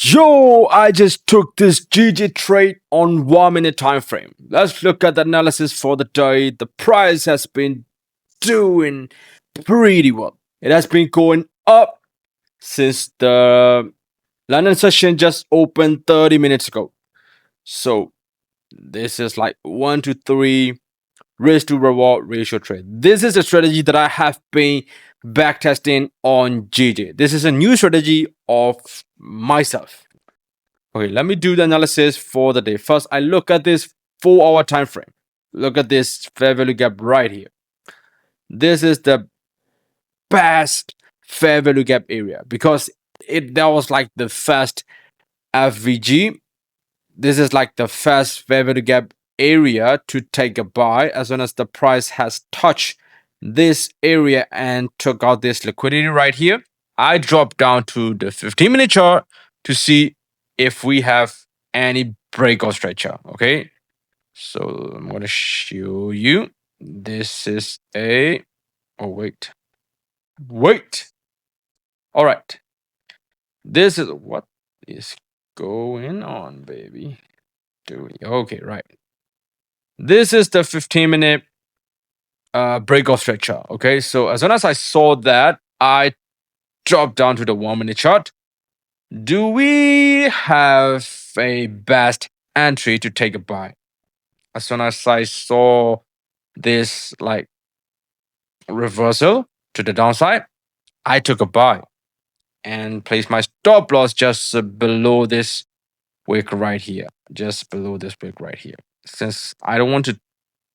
Yo, I just took this GG trade on 1 minute time frame. Let's look at the analysis for the day. The price has been doing pretty well. It has been going up since the London session just opened 30 minutes ago. So this is like 1 to 3 risk to reward ratio trade. This is a strategy that I have been backtesting on GG. This is a new strategy of myself. Okay, let me do the analysis for the day. First, I look at this 4 hour time frame. Look at this fair value gap right here. This is the best fair value gap area because that was like the first FVG. This is like the first fair value gap area to take a buy as soon as the price has touched this area and took out this liquidity right here. I drop down to the 15-minute chart to see if we have any breakout stretcher. Okay, so I'm going to show you. This is a. Oh, wait. All right. This is what is going on, baby. Okay, right. This is the 15-minute breakout stretcher. Okay, so as soon as I saw that, I dropped down to the 1 minute chart. Do we have a best entry to take a buy? As soon as I saw this like reversal to the downside, I took a buy and placed my stop loss just below this wick right here. Just below this wick right here. Since I don't want to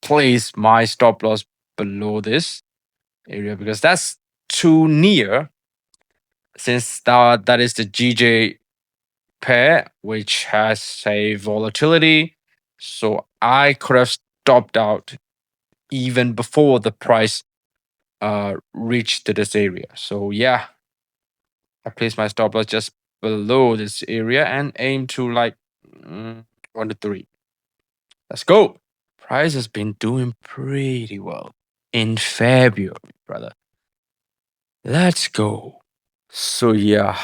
place my stop loss below this area because that's too near, since that is the GJ pair, which has a volatility. So I could have stopped out even before the price reached to this area. So yeah, I placed my stop loss just below this area and aim to like 1 to 3. Let's go. Price has been doing pretty well in February, brother. Let's go. So yeah,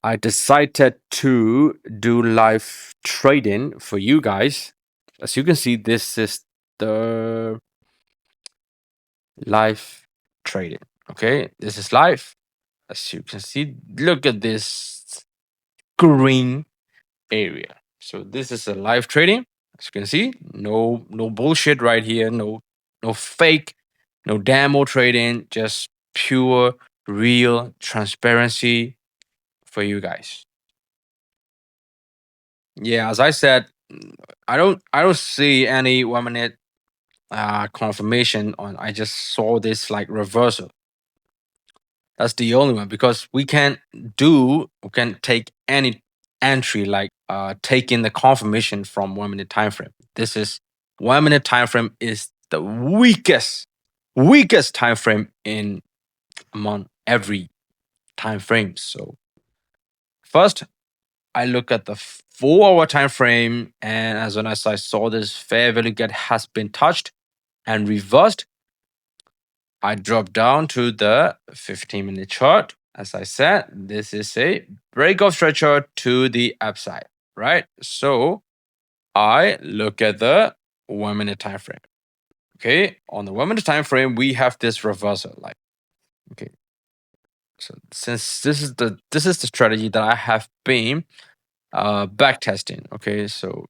I decided to do live trading for you guys. As you can see, this is the live trading. Okay, this is live. As you can see, look at this green area. So this is a live trading. As you can see, no bullshit right here. No fake, no demo trading. Just pure, real transparency for you guys. Yeah, as I said, I don't see any 1 minute confirmation on. I just saw this like reversal. That's the only one because we can take any entry like taking the confirmation from 1 minute time frame. This is 1 minute time frame is the weakest time frame in among every time frame. So first I look at the 4 hour time frame, and as soon as I saw this fair value gap has been touched and reversed, I drop down to the 15-minute chart. As I said, this is a breakout stretcher to the upside, right? So I look at the 1 minute time frame. Okay, on the 1 minute time frame, we have this reversal. Like, okay, so since this is the strategy that I have been back testing. Okay, so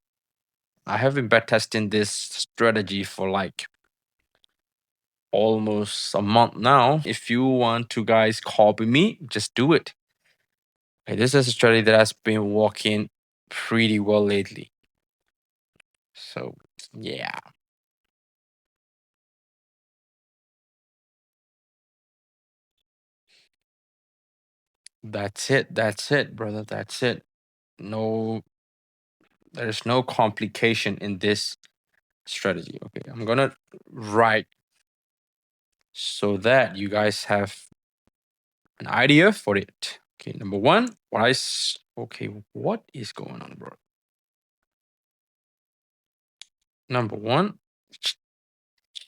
I have been back testing this strategy for like almost a month now. If you want to guys copy me, just do it. Okay, this is a strategy that has been working pretty well lately. So yeah. That's it. That's it, brother. That's it. No, there's no complication in this strategy. Okay, I'm gonna write so that you guys have an idea for it. Okay, number one, okay, what is going on, bro? Number one,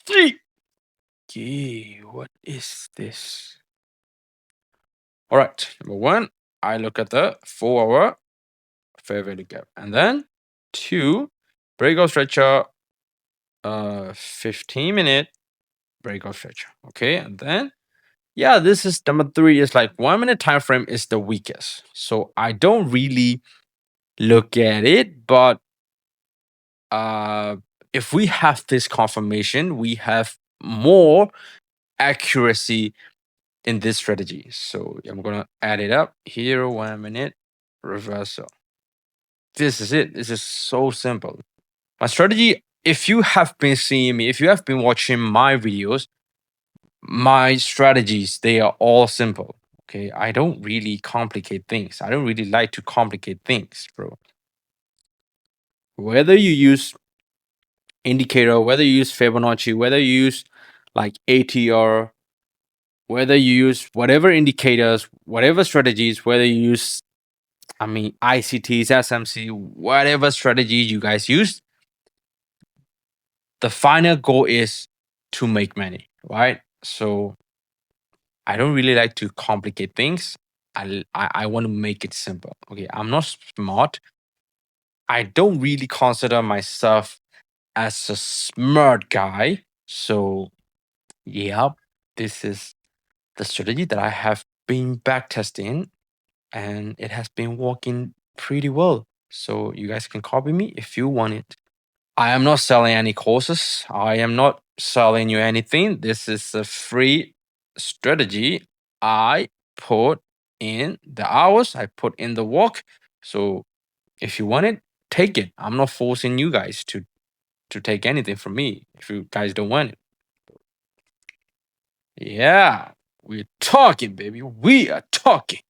okay, what is this? All right, number one, I look at the 4 hour fair value gap, and then 2 breakout stretcher, 15-minute breakout stretcher. Okay, and then yeah, this is number 3 is like 1 minute time frame is the weakest. So I don't really look at it, but if we have this confirmation, we have more accuracy in this strategy. So I'm gonna add it up here. 1 minute reversal. This is it. This is so simple. My strategy, if you have been seeing me, if you have been watching my videos, my strategies, they are all simple. Okay. I don't really complicate things. I don't really like to complicate things, bro. Whether you use indicator, whether you use Fibonacci, whether you use like ATR, whether you use whatever indicators, whatever strategies, whether you use, ICTs, SMC, whatever strategy you guys use, the final goal is to make money, right? So I don't really like to complicate things. I want to make it simple. Okay, I'm not smart. I don't really consider myself as a smart guy. So yeah, this is the strategy that I have been back testing, and it has been working pretty well. So you guys can copy me if you want it. I am not selling any courses. I am not selling you anything. This is a free strategy. I put in the hours, I put in the work. So if you want it, take it. I'm not forcing you guys to take anything from me if you guys don't want it. Yeah, we're talking, baby. We are talking.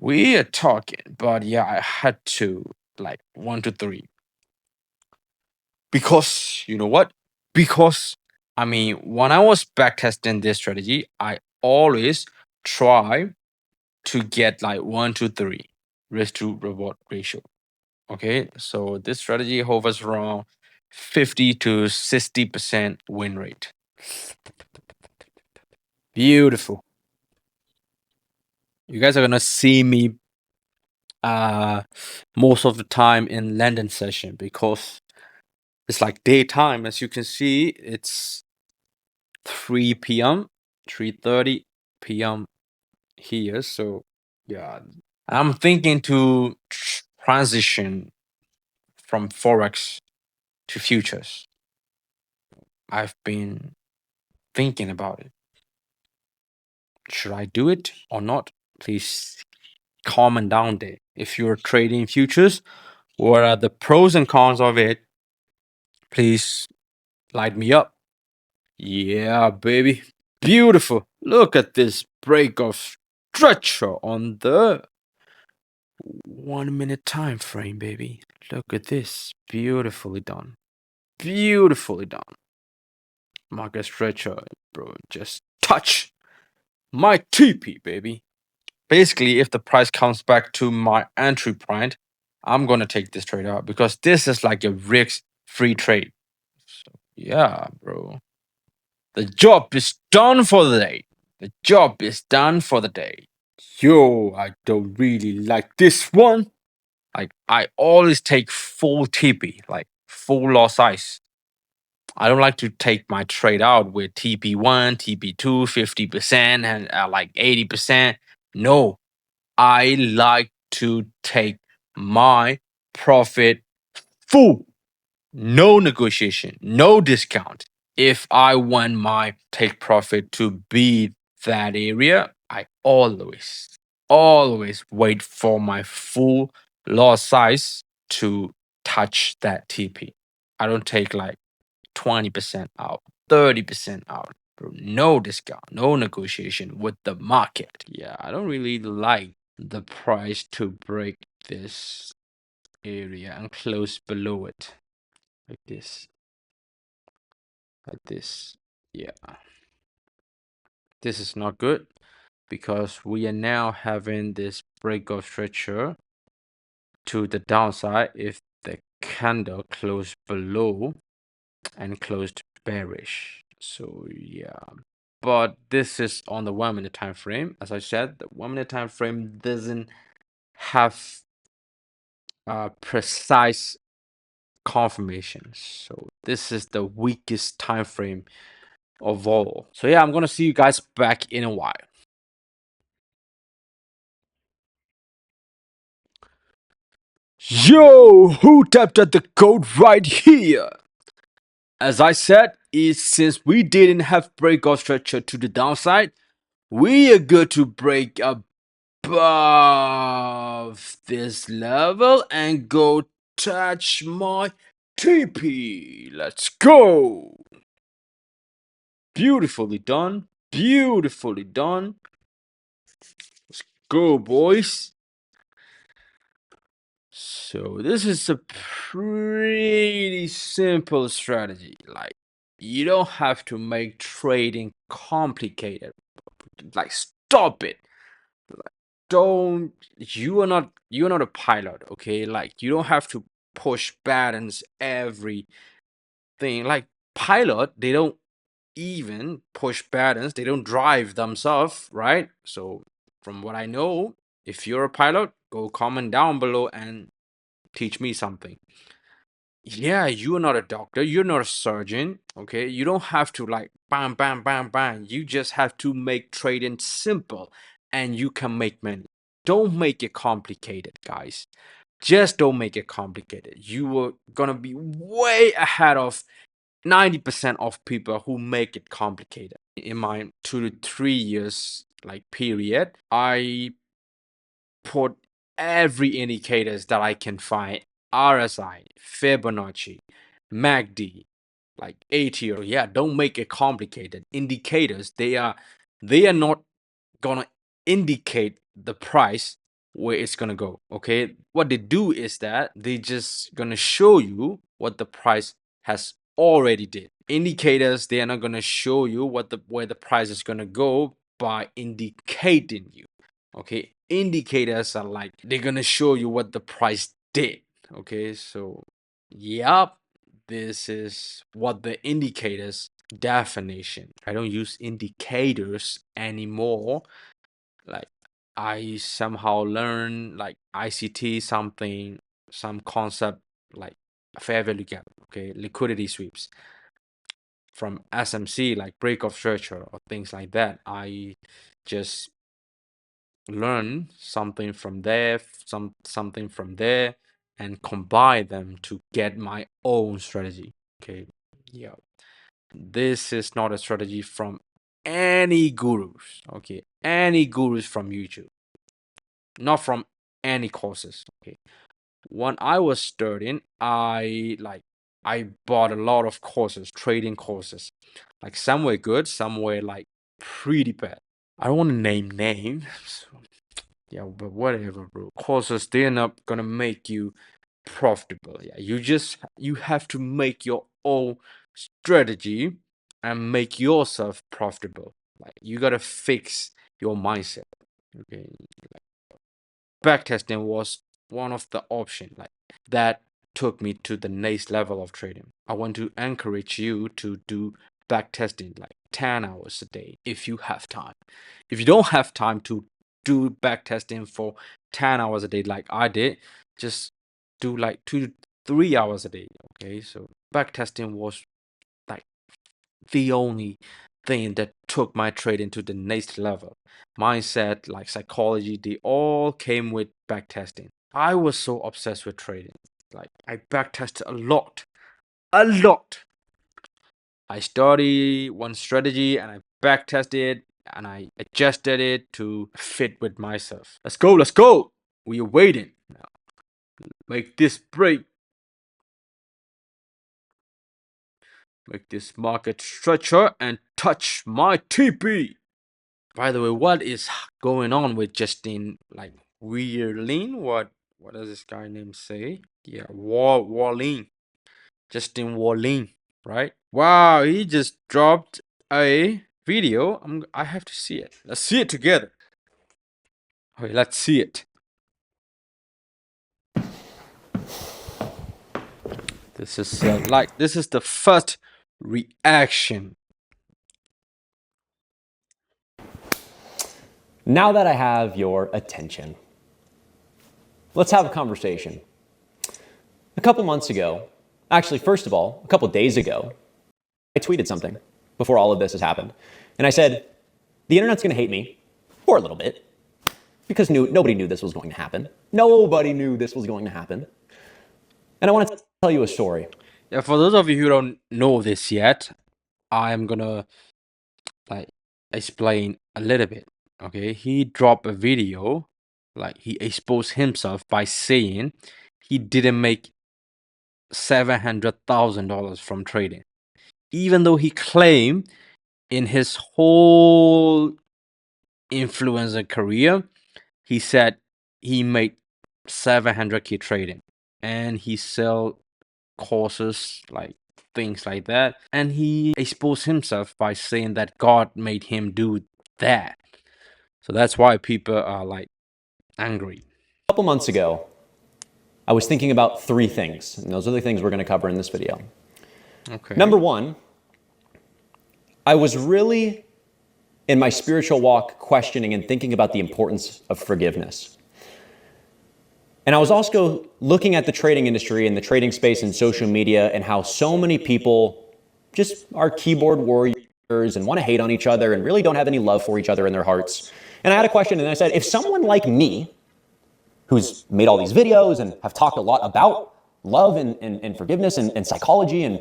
We are talking. But yeah, I had to like 1 to 3. Because you know what? Because when I was backtesting this strategy, I always try to get like 1 to 3 risk to reward ratio. Okay, so this strategy hovers around 50 to 60% win rate. Beautiful. You guys are gonna see me most of the time in London session because it's like daytime. As you can see, it's 3 p.m., 3:30 p.m. here. So yeah, I'm thinking to transition from forex to futures. I've been thinking about it. Should I do it or not? Please comment down there. If you're trading futures, what are the pros and cons of it? Please light me up. Yeah, baby. Beautiful. Look at this break of stretcher on the 1 minute time frame, baby. Look at this. Beautifully done. Beautifully done. Market stretcher, bro. Just touch my TP, baby. Basically, if the price comes back to my entry point, I'm gonna take this trade out because this is like a risk-free trade. So yeah, bro. The job is done for the day. The job is done for the day. Yo, I don't really like this one. Like, I always take full TP, like full lot size. I don't like to take my trade out with TP1, TP2, 50%, and like 80%. No, I like to take my profit full. No negotiation, no discount. If I want my take profit to be that area, I always wait for my full lot size to touch that TP. I don't take like 20% out, 30% out. Bro. No discount, no negotiation with the market. Yeah, I don't really like the price to break this area and close below it. Like this. Like this. Yeah. This is not good because we are now having this break of stretcher to the downside if the candle closed below and closed bearish. So yeah, but this is on the 1 minute time frame. As I said, the 1 minute time frame doesn't have precise confirmation. So this is the weakest time frame of all. So yeah, I'm gonna see you guys back in a while. Yo, who tapped at the code right here? As I said, is since we didn't have breakout structure to the downside, we are good to break above this level and go touch my TP. Let's go. Beautifully done. Beautifully done. Let's go, boys. So this is a pretty simple strategy. Like, you don't have to make trading complicated. Like, stop it. Like, don't you're not a pilot, okay? Like, you don't have to push buttons everything. Like, pilot, they don't even push buttons, they don't drive themselves, right? So from what I know, if you're a pilot, go comment down below and teach me something. Yeah, you are not a doctor, you're not a surgeon, okay? You don't have to like bam, bam, bam, bam. You just have to make trading simple and you can make money. Don't make it complicated, guys. Just don't make it complicated. You are gonna be way ahead of 90% of people who make it complicated. In my 2 to 3 years like period, I put every indicators that I can find: RSI, Fibonacci, MACD, like ATO. Yeah, don't make it complicated. Indicators, they are not gonna indicate the price where it's gonna go. Okay, what they do is that they just gonna show you what the price has already did. Indicators, they are not gonna show you where the price is gonna go by indicating you. Okay, indicators are like they're gonna show you what the price did. Okay, so yep, this is what the indicators definition. I don't use indicators anymore. Like, I somehow learn like ICT something, some concept like fair value gap, okay, liquidity sweeps from SMC, like breakout structure or things like that. I just learn something from there, something from there, and combine them to get my own strategy. Okay, yeah, this is not a strategy from any gurus. Okay, any gurus from YouTube, not from any courses. Okay, when I was studying, I bought a lot of courses, trading courses. Like, some were good, some were like pretty bad. I don't want to name names. Yeah, but whatever, bro. Courses, they're not gonna make you profitable. Yeah, you have to make your own strategy and make yourself profitable. Like, you gotta fix your mindset. Okay, backtesting was one of the options like that took me to the next level of trading. I want to encourage you to do backtesting like 10 hours a day if you have time. If you don't have time to do backtesting for 10 hours a day like I did, just do like 2 to 3 hours a day. Okay, so backtesting was like the only thing that took my trading to the next level. Mindset, like psychology, they all came with backtesting. I was so obsessed with trading. Like, I backtested a lot. A lot. I studied one strategy and I backtested and I adjusted it to fit with myself. Let's go, let's go. We are waiting. Now, make this break. Make this market structure and touch my TP. By the way, what is going on with Justin? Like, Werelin? What does this guy name say? Yeah, Werelin. Justin Werelin, right? Wow, he just dropped a video. I have to see it. Let's see it together. Okay, let's see it. This is this is the first reaction. Now that I have your attention, let's have a conversation. A couple months ago, actually, first of all, a couple days ago, I tweeted something before all of this has happened. And I said, the internet's going to hate me for a little bit because nobody knew this was going to happen. Nobody knew this was going to happen. And I want to tell you a story. Yeah, for those of you who don't know this yet, I'm gonna like explain a little bit. Okay, he dropped a video, like he exposed himself by saying he didn't make $700,000 from trading, even though he claimed in his whole influencer career, he said he made 700K trading, and he sell courses like things like that, and he exposed himself by saying that God made him do that. So that's why people are like angry. A couple months ago, I was thinking about three things, and those are the things we're going to cover in this video. Okay. Number one, I was really in my spiritual walk questioning and thinking about the importance of forgiveness. And I was also looking at the trading industry and the trading space and social media and how so many people just are keyboard warriors and want to hate on each other and really don't have any love for each other in their hearts. And I had a question, and I said, if someone like me, who's made all these videos and have talked a lot about love and forgiveness and psychology, and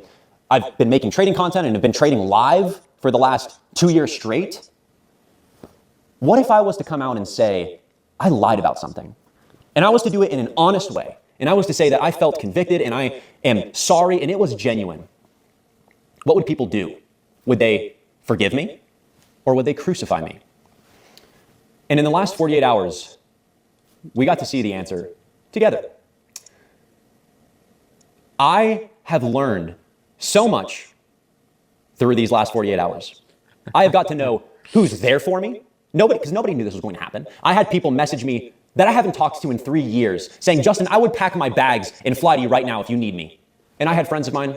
I've been making trading content and have been trading live for the last 2 years straight, what if I was to come out and say, I lied about something? And I was to do it in an honest way. And I was to say that I felt convicted and I am sorry and it was genuine. What would people do? Would they forgive me or would they crucify me? And in the last 48 hours, we got to see the answer together. I have learned so much through these last 48 hours. I have got to know who's there for me. Because nobody knew this was going to happen. I had people message me that I haven't talked to in 3 years saying, Justin, I would pack my bags and fly to you right now if you need me. And I had friends of mine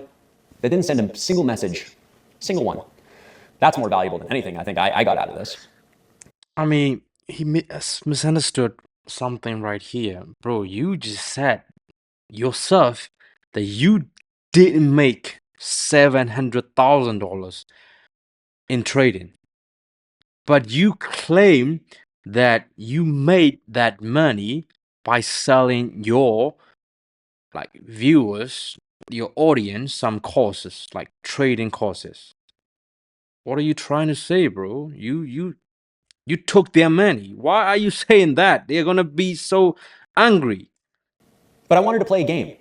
that didn't send a single message, single one. That's more valuable than anything I think I got out of this. I mean, he misunderstood something right here. Bro, you just said yourself that you didn't make $700,000 in trading. But you claim that you made that money by selling your viewers, your audience, some courses, like trading courses. What are you trying to say, bro? You took their money. Why are you saying that? They're gonna be so angry. But I wanted to play a game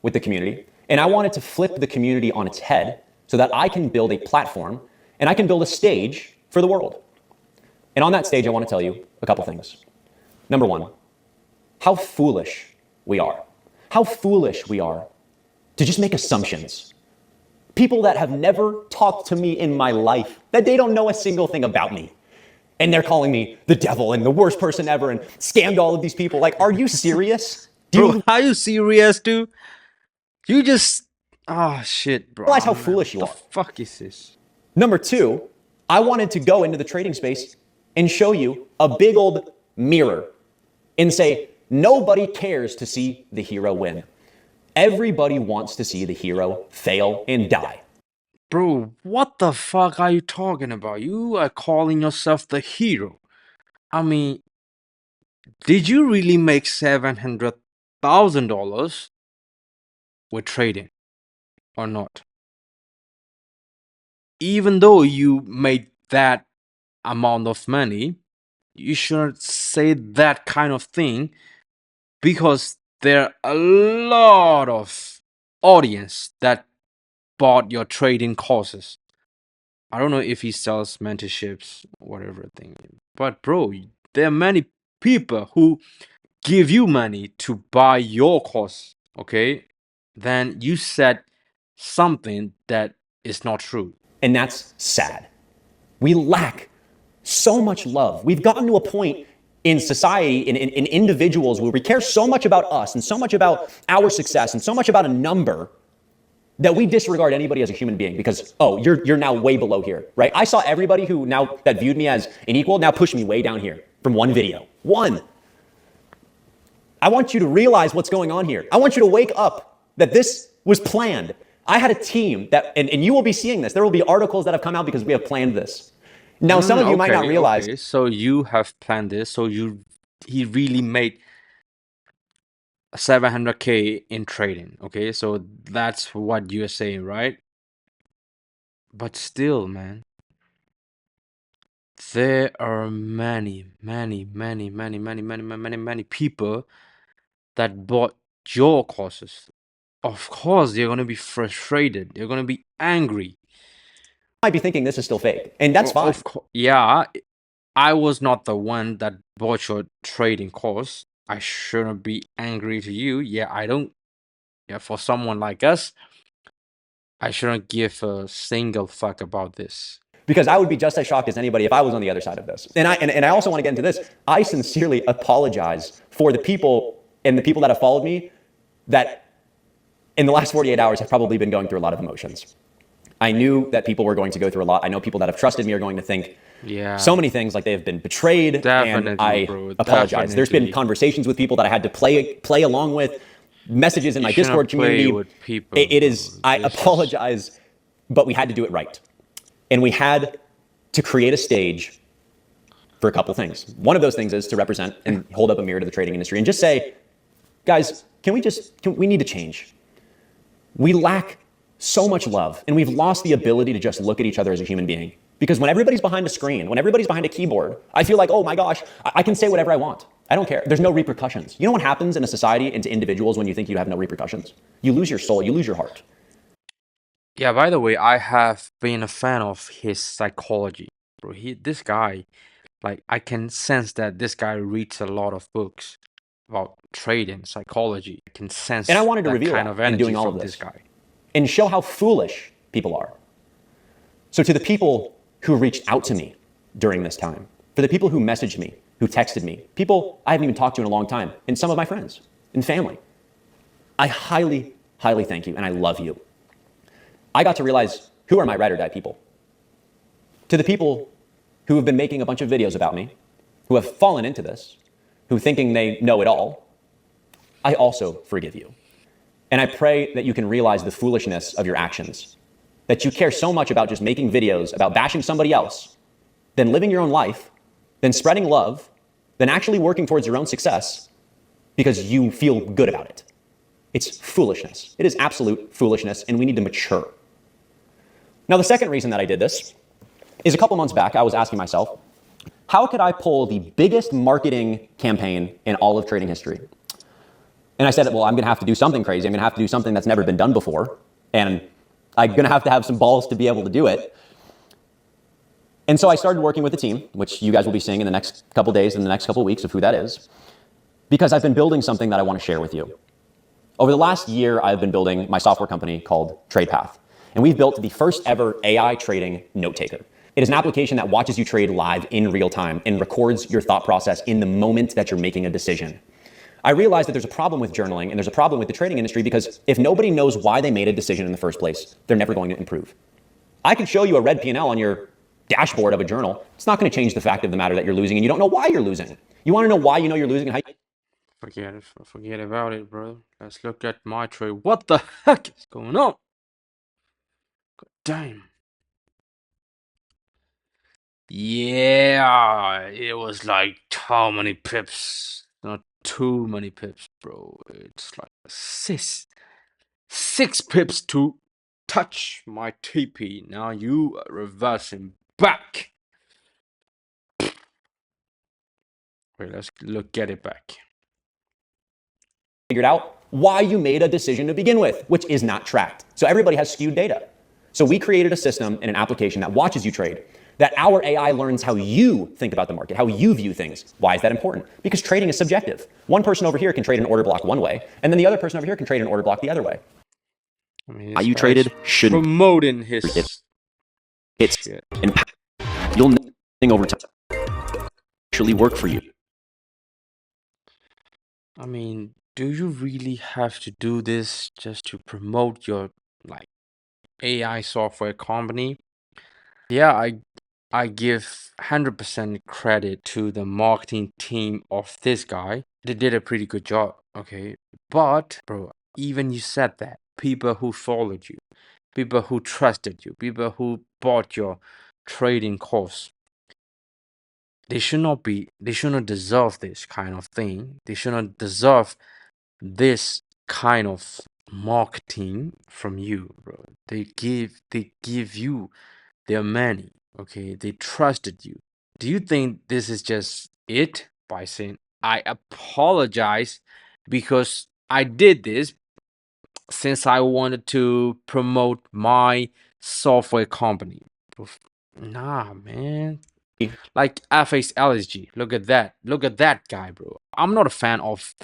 with the community, and I wanted to flip the community on its head so that I can build a platform and I can build a stage for the world. And on that stage, I want to tell you a couple things. Number one, how foolish we are. How foolish we are to just make assumptions. People that have never talked to me in my life, that they don't know a single thing about me. And they're calling me the devil and the worst person ever and scammed all of these people. Like, are you serious? Bro, are you serious, dude? You just... Oh, shit, bro. Realize how foolish you are. What the fuck is this? Number two, I wanted to go into the trading space and show you a big old mirror and say, nobody cares to see the hero win. Everybody wants to see the hero fail and die. Bro, what the fuck are you talking about? You are calling yourself the hero. I mean, did you really make $700,000 with trading or not? Even though you made that amount of money, you shouldn't say that kind of thing because there are a lot of audience that bought your trading courses. I don't know if he sells mentorships, whatever thing. But bro, there are many people who give you money to buy your course, okay? Then you said something that is not true. And that's sad. We lack so much love. We've gotten to a point in society, in individuals, where we care so much about us and so much about our success and so much about a number that we disregard anybody as a human being because, oh, you're now way below here, right? I saw everybody who now that viewed me as an equal now push me way down here from one video. One. I want you to realize what's going on here. I want you to wake up that this was planned. I had a team that, and you will be seeing this. There will be articles that have come out because we have planned this. Now, some of you might not realize. Okay, so you have planned this. So he really made 700K in trading. Okay, so that's what you're saying, right? But still, man, there are many people that bought your courses. Of course, they're gonna be frustrated. They're gonna be angry. Might be thinking this is still fake, and that's fine. Of course, yeah. I was not the one that bought your trading course. I shouldn't be angry to you. Yeah, I don't. Yeah, for someone like us, I shouldn't give a single fuck about this. Because I would be just as shocked as anybody if I was on the other side of this. And I also want to get into this. I sincerely apologize for the people that have followed me that in the last 48 hours have probably been going through a lot of emotions. I knew that people were going to go through a lot. I know people that have trusted me are going to think so many things, like they have been betrayed. Definitely, and I bro, apologize. definitely. There's been conversations with people that I had to play along with, messages in my Discord community. With people, I apologize, but we had to do it right. And we had to create a stage for a couple things. One of those things is to represent and hold up a mirror to the trading industry and just say, guys, we need to change. We lack so much love, and we've lost the ability to just look at each other as a human being. Because when everybody's behind a screen, when everybody's behind a keyboard, I feel like, oh my gosh, I can say whatever I want. I don't care. There's no repercussions. You know what happens in a society and to individuals when you think you have no repercussions? You lose your soul, you lose your heart. Yeah, by the way, I have been a fan of his psychology, bro. This guy, like, I can sense that this guy reads a lot of books about trading, psychology. I can sense and I wanted to that reveal kind that of energy in doing all from of this guy. And show how foolish people are. So to the people who reached out to me during this time, for the people who messaged me, who texted me, people I haven't even talked to in a long time, and some of my friends and family, I highly, highly thank you, and I love you. I got to realize who are my ride or die people. To the people who have been making a bunch of videos about me, who have fallen into this, who thinking they know it all, I also forgive you. And I pray that you can realize the foolishness of your actions, that you care so much about just making videos about bashing somebody else, than living your own life, than spreading love, than actually working towards your own success because you feel good about it. It's foolishness. It is absolute foolishness, and we need to mature. Now, the second reason that I did this is a couple months back, I was asking myself, how could I pull the biggest marketing campaign in all of trading history? And I said, well, I'm going to have to do something crazy. I'm going to have to do something that's never been done before. And I'm going to have some balls to be able to do it. And so I started working with a team, which you guys will be seeing in the next couple days, in the next couple weeks of who that is, because I've been building something that I want to share with you. Over the last year, I've been building my software company called TradePath. And we've built the first ever AI trading note taker. It is an application that watches you trade live in real time and records your thought process in the moment that you're making a decision. I realized that there's a problem with journaling and there's a problem with the trading industry because if nobody knows why they made a decision in the first place, they're never going to improve. I can show you a red P&L on your dashboard of a journal. It's not going to change the fact of the matter that you're losing and you don't know why you're losing. You want to know why you know you're losing and how you... Forget about it, bro. Let's look at my trade. What the heck is going on? God damn. Yeah, it was like how many pips? Not too many pips, bro. It's like six pips to touch my TP. Now you are reversing back. Wait, let's get it back. Figured out why you made a decision to begin with, which is not tracked. So everybody has skewed data. So we created a system and an application that watches you trade, that our AI learns how you think about the market, how you view things. Why is that important? Because trading is subjective. One person over here can trade an order block one way, and then the other person over here can trade an order block the other way. I mean, How you traded should promoting his it's shit. And you'll nothing over time actually work for you. I mean, do you really have to do this just to promote your like AI software company? Yeah, I give 100% credit to the marketing team of this guy. They did a pretty good job, okay? But, bro, even you said that, people who followed you, people who trusted you, people who bought your trading course, they should not deserve this kind of thing. They should not deserve this kind of marketing from you, bro. They give you their money, okay? They trusted you. Do you think this is just it by saying I apologize because I did this since I wanted to promote my software company? Nah, man. Like FX LSG. Look at that. Look at that guy, bro. I'm not a fan of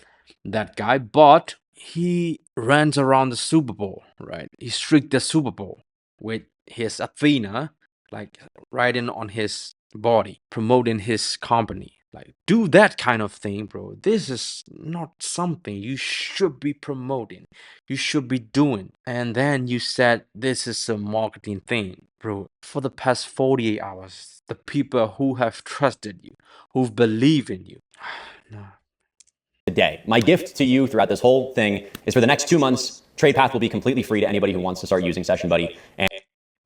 that guy, but he runs around the Super Bowl, right? He streaked the Super Bowl with his Athena, like riding on his body, promoting his company. Like, do that kind of thing, bro. This is not something you should be promoting. You should be doing. And then you said this is a marketing thing, bro. For the past 48 hours, the people who have trusted you, who've believed in you. No. Day. My gift to you throughout this whole thing is for the next 2 months, TradePath will be completely free to anybody who wants to start using Session Buddy. And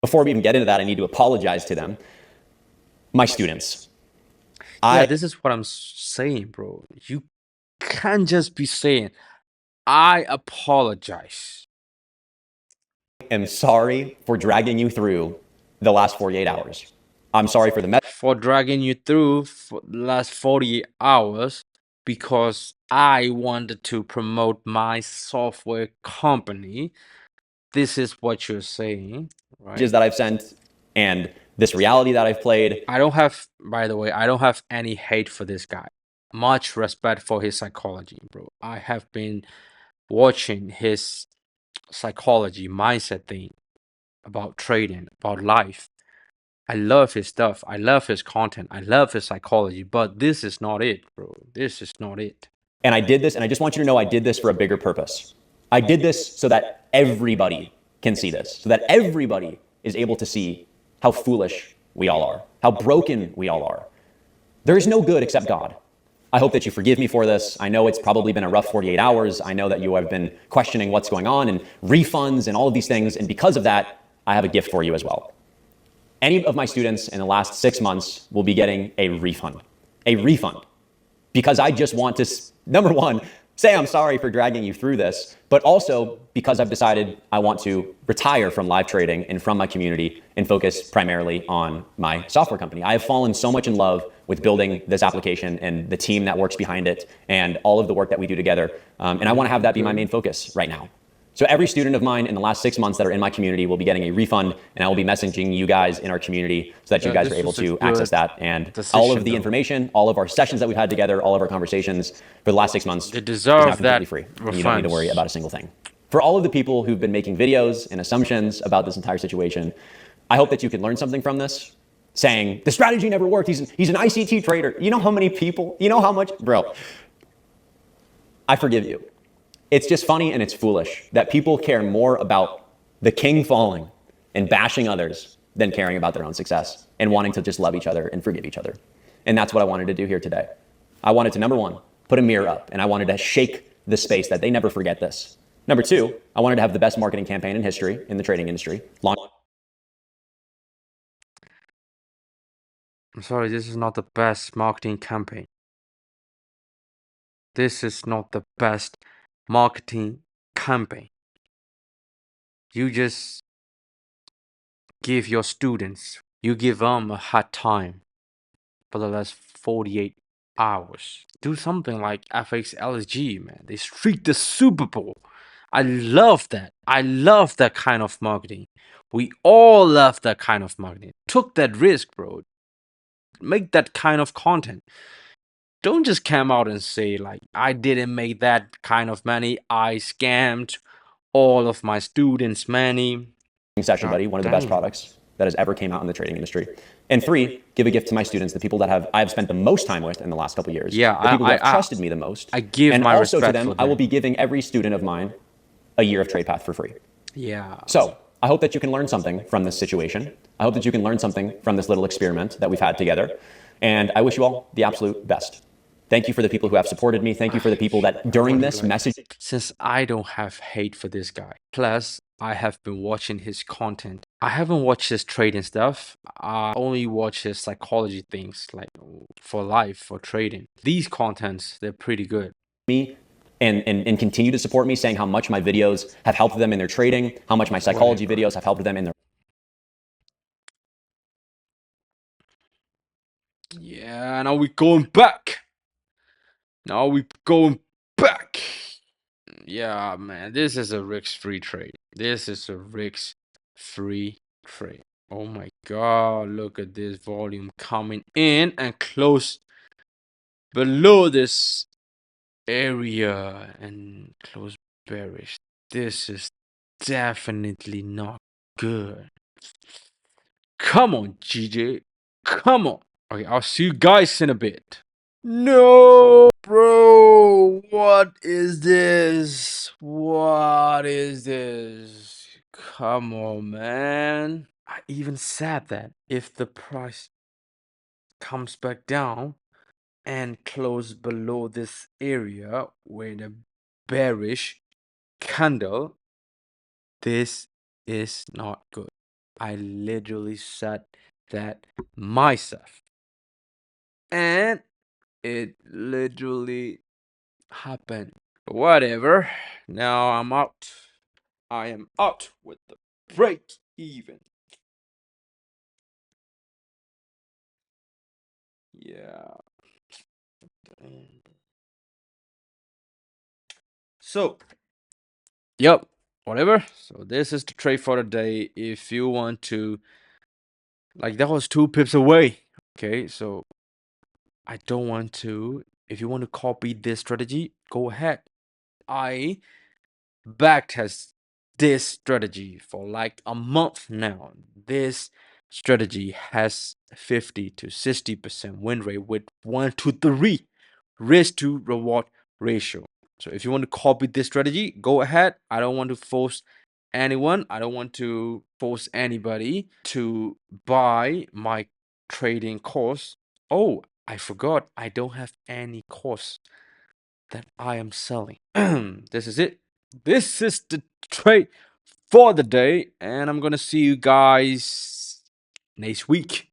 before we even get into that, I need to apologize to them, my students. Yeah, this is what I'm saying, bro. You can't just be saying, I apologize. am sorry for dragging you through the last 48 hours. I'm sorry for the for dragging you through for the last 48 hours because I wanted to promote my software company. This is what you're saying, right? messages that I've sent and this reality that I've played. I don't have, by the way, I don't have any hate for this guy. Much respect for his psychology, bro. I have been watching his psychology mindset thing about trading, about life. I love his stuff. I love his content. I love his psychology. But this is not it, bro. This is not it. And I did this, and I just want you to know I did this for a bigger purpose. I did this so that everybody can see this, so that everybody is able to see how foolish we all are, how broken we all are. There is no good except God. I hope that you forgive me for this. I know it's probably been a rough 48 hours. I know that you have been questioning what's going on and refunds and all of these things. And because of that, I have a gift for you as well. Any of my students in the last 6 months will be getting a refund. A refund. Because I just want to, number one, say I'm sorry for dragging you through this, but also because I've decided I want to retire from live trading and from my community and focus primarily on my software company. I have fallen so much in love with building this application and the team that works behind it and all of the work that we do together. And I want to have that be my main focus right now. So every student of mine in the last 6 months that are in my community will be getting a refund, and I will be messaging you guys in our community so that you guys are able to access that. And all of the information, all of our sessions that we've had together, all of our conversations for the last 6 months they deserve is now completely that free. And you don't need to worry about a single thing. For all of the people who've been making videos and assumptions about this entire situation, I hope that you can learn something from this, saying, the strategy never worked. He's an ICT trader. You know how many people, you know how much, bro, I forgive you. It's just funny and it's foolish that people care more about the king falling and bashing others than caring about their own success and wanting to just love each other and forgive each other. And that's what I wanted to do here today. I wanted to, number one, put a mirror up, and I wanted to shake the space that they never forget this. Number two, I wanted to have the best marketing campaign in history in the trading industry. I'm sorry, this is not the best marketing campaign. This is not the best marketing campaign. You just give your students, you give them a hard time for the last 48 hours. Do something like FX LSG, man. They streaked the Super Bowl. I love that. I love that kind of marketing. We all love that kind of marketing. Took that risk, bro. Make that kind of content. Don't just come out and say, like, I didn't make that kind of money. I scammed all of my students' money. Session Buddy, one of the best products that has ever came out in the trading industry. And three, give a gift to my students, the people that I have spent the most time with in the last couple of years. Yeah, the people who have trusted me the most. I give and my also respect to them, I will be giving every student of mine a year of TradePath for free. Yeah. So I hope that you can learn something from this situation. I hope that you can learn something from this little experiment that we've had together. And I wish you all the absolute best. Thank you for the people who have supported me. Thank you for the people that during this message. Since I don't have hate for this guy, plus I have been watching his content. I haven't watched his trading stuff. I only watch his psychology things, like for life, for trading. These contents, they're pretty good. Me and continue to support me, saying how much my videos have helped them in their trading, how much my psychology videos have helped them in their. Yeah, now we're going back. Now we're going back. Yeah, man, this is a risk-free trade. This is a risk-free trade. Oh my god, look at this volume coming in and close below this area and close bearish. This is definitely not good. Come on, GJ. Come on. Okay, I'll see you guys in a bit. No, bro. What is this? What is this? Come on, man. I even said that if the price comes back down and close below this area with a bearish candle, this is not good. I literally said that myself. And it literally happened. Whatever. Now I'm out. I am out with the break even. Yeah. So, yep, whatever. So this is the trade for the day. If you want to, like, that was 2 pips away. Okay, so I don't want to. If you want to copy this strategy, go ahead. I backed has this strategy for like a month now. This strategy has 50 to 60% win rate with 1 to 3 risk to reward ratio. So if you want to copy this strategy, go ahead. I don't want to force anyone. I don't want to force anybody to buy my trading course. Oh, I forgot. I don't have any course that I am selling. This is it. This is the trade for the day, and I'm gonna see you guys next week.